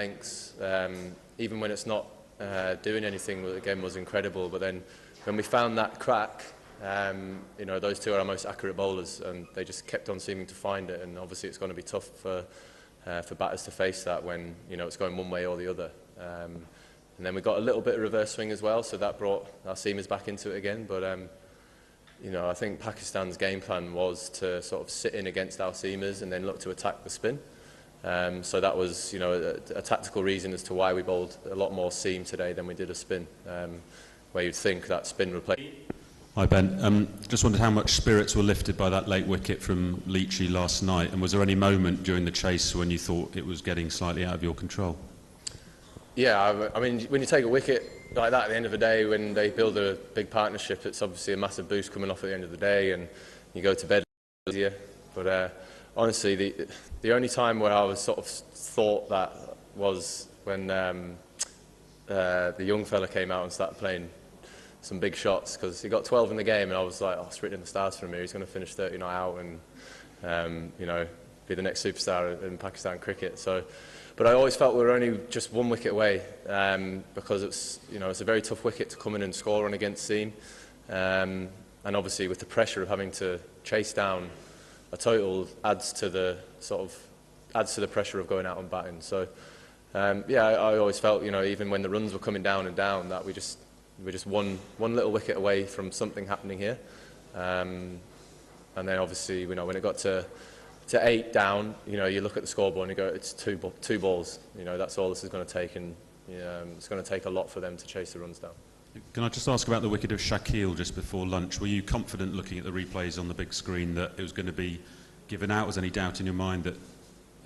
lengths, even when it's not doing anything, the game was incredible. But then when we found that crack, you know, those two are our most accurate bowlers, and they just kept on seeming to find it. And obviously, it's going to be tough for batters to face that when, you know, it's going one way or the other. And then we got a little bit of reverse swing as well, so that brought our seamers back into it again. But you know, I think Pakistan's game plan was to sort of sit in against our seamers and then look to attack the spin. So that was, you know, a tactical reason as to why we bowled a lot more seam today than we did a spin, where you'd think that spin would play. Hi Ben, just wondered how much spirits were lifted by that late wicket from Leachy last night, and was there any moment during the chase when you thought it was getting slightly out of your control? Yeah, I mean, when you take a wicket like that at the end of the day, when they build a big partnership, it's obviously a massive boost coming off at the end of the day, and you go to bed easier. But honestly, the only time where I was sort of thought that was when the young fella came out and started playing some big shots, because he got 12 in the game, and I was like, oh, it's written in the stars for him here. He's going to finish 30 not out and you know, be the next superstar in Pakistan cricket. So, but I always felt we were only just one wicket away, because it's, you know, it's a very tough wicket to come in and score on against seam, and obviously with the pressure of having to chase down a total adds to the pressure of going out on batting. So yeah, I always felt, you know, even when the runs were coming down and down, that we just one little wicket away from something happening here. And then obviously, you know, when it got to 8 down, you know, you look at the scoreboard and you go, it's two balls. You know, that's all this is going to take, and it's going to take a lot for them to chase the runs down. Can I just ask about the wicket of Shakil just before lunch? Were you confident looking at the replays on the big screen that it was going to be given out? Was any doubt in your mind that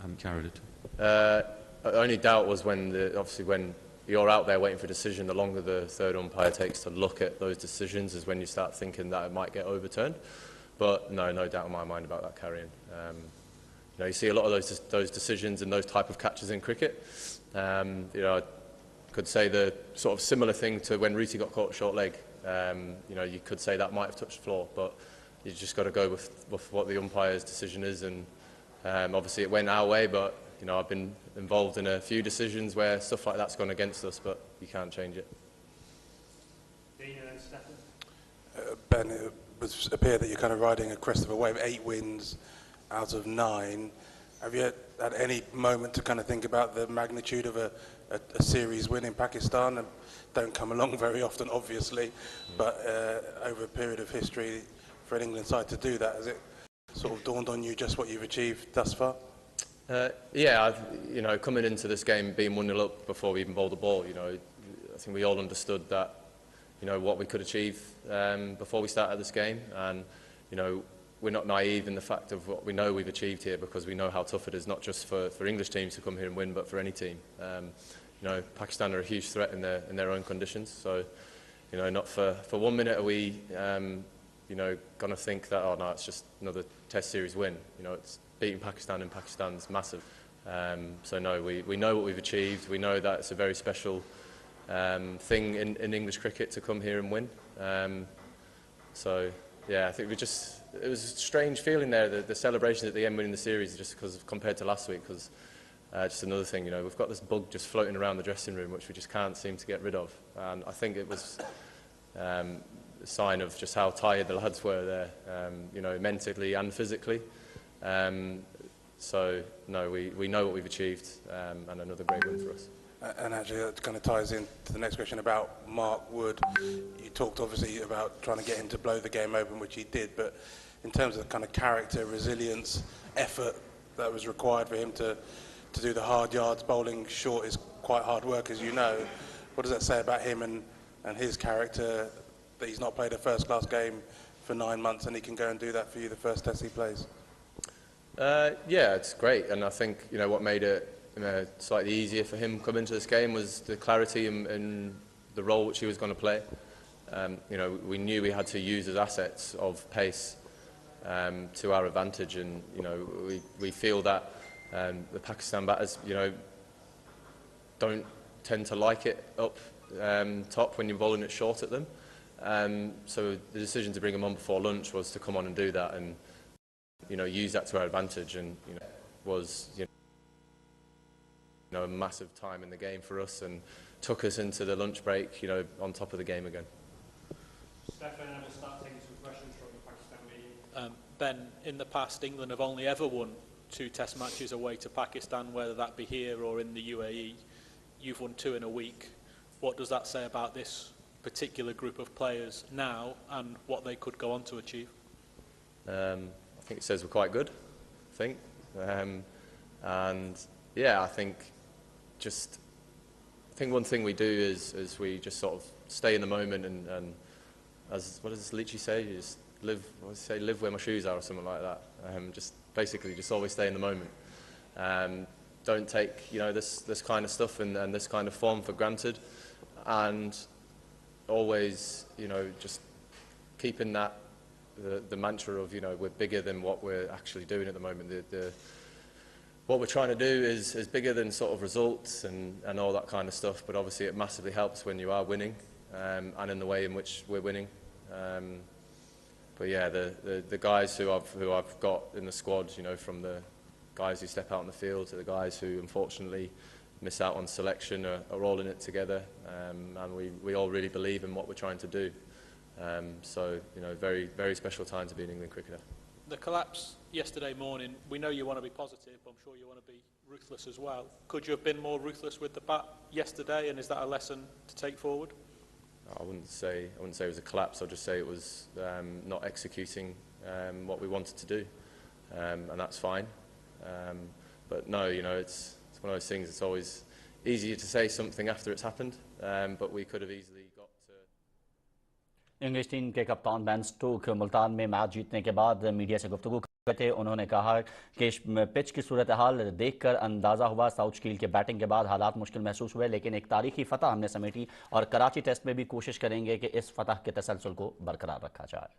hadn't carried it? The only doubt was when, obviously, when you're out there waiting for a decision, the longer the third umpire takes to look at those decisions is when you start thinking that it might get overturned. But no doubt in my mind about that carrying. You know, you see a lot of those decisions and those type of catches in cricket. You know, I could say the sort of similar thing to when Ruti got caught short leg. You know, you could say that might have touched the floor, but you just got to go with what the umpire's decision is. And obviously it went our way, but you know, I've been involved in a few decisions where stuff like that's gone against us, but you can't change it. Ben, it would appear that you're kind of riding a crest of a wave, 8 wins out of 9. Have you had any moment to kind of think about the magnitude of a series win in Pakistan? And don't come along very often, obviously, but over a period of history for an England side to do that, has it sort of dawned on you just what you've achieved thus far? Yeah, you know, coming into this game being 1-0 up before we even bowled the ball, you know, I think we all understood that, you know, what we could achieve before we started this game, and you know, we're not naive in the fact of what we know we've achieved here, because we know how tough it is, not just for English teams to come here and win, but for any team. You know, Pakistan are a huge threat in their own conditions, so you know, not for 1 minute are we you know, going to think that, oh no, it's just another Test series win. You know, it's beating Pakistan, and Pakistan's massive. So no, we know what we've achieved. We know that it's a very special thing in English cricket to come here and win. So yeah, I think it was a strange feeling there, the celebrations at the end winning the series, just because compared to last week, because just another thing, you know, we've got this bug just floating around the dressing room which we just can't seem to get rid of, and I think it was a sign of just how tired the lads were there, you know, mentally and physically. So no, we know what we've achieved, and another great win for us. And actually that kind of ties into the next question about Mark Wood. You talked obviously about trying to get him to blow the game open, which he did, but in terms of the kind of character, resilience, effort that was required for him to do the hard yards, bowling short is quite hard work, as you know. What does that say about him and his character, that he's not played a first-class game for 9 months and he can go and do that for you the first Test he plays? Yeah, it's great, and I think, you know, what made it slightly easier for him coming into this game was the clarity in the role which he was going to play. You know, we knew we had to use his assets of pace to our advantage, and you know, we feel that the Pakistan batters, you know, don't tend to like it up top when you're bowling it short at them. So the decision to bring him on before lunch was to come on and do that, and you know, use that to our advantage, and you know, was, you know, a massive time in the game for us and took us into the lunch break, on top of the game again. Stefan, I will start taking some questions from the Pakistan media. Ben, in the past, England have only ever won 2 test matches away to Pakistan, whether that be here or in the UAE. You've won 2 in a week. What does that say about this particular group of players now and what they could go on to achieve? I think it says we're quite good, I think. And yeah, I think one thing we do is we just sort of stay in the moment and as, what does Leachy say? You just live where my shoes are or something like that. Just always stay in the moment. Don't take, this kind of stuff and this kind of form for granted. And always, just keeping that, the mantra of, we're bigger than what we're actually doing at the moment. What we're trying to do is bigger than sort of results and all that kind of stuff, but obviously it massively helps when you are winning and in the way in which we're winning. But yeah, the guys who I've got in the squad, from the guys who step out on the field to the guys who unfortunately miss out on selection are all in it together, and we all really believe in what we're trying to do. So, very, very special time to be an England cricketer. The collapse yesterday morning, we know you want to be positive, but I'm sure you want to be ruthless as well. Could you have been more ruthless with the bat yesterday, and is that a lesson to take forward? I wouldn't say it was a collapse. I'd just say it was not executing what we wanted to do, and that's fine. But no, it's one of those things. It's always easier to say something after it's happened, but we could have easily got to. English team के कप्तान Ben Stoke Multan में match जीतने के बाद media से गुफ्तगू कर रहे थे। उन्होंने कहा कि पिच की सूरत हाल देखकर अंदाज़ा हुआ साउथकील के बैटिंग के बाद हालात मुश्किल महसूस हुए, लेकिन एक तारीखी फतह हमने समेटी और कराची टेस्ट में भी कोशिश करेंगे कि इस फतह के तसलसल को बरकरार रखा जाए।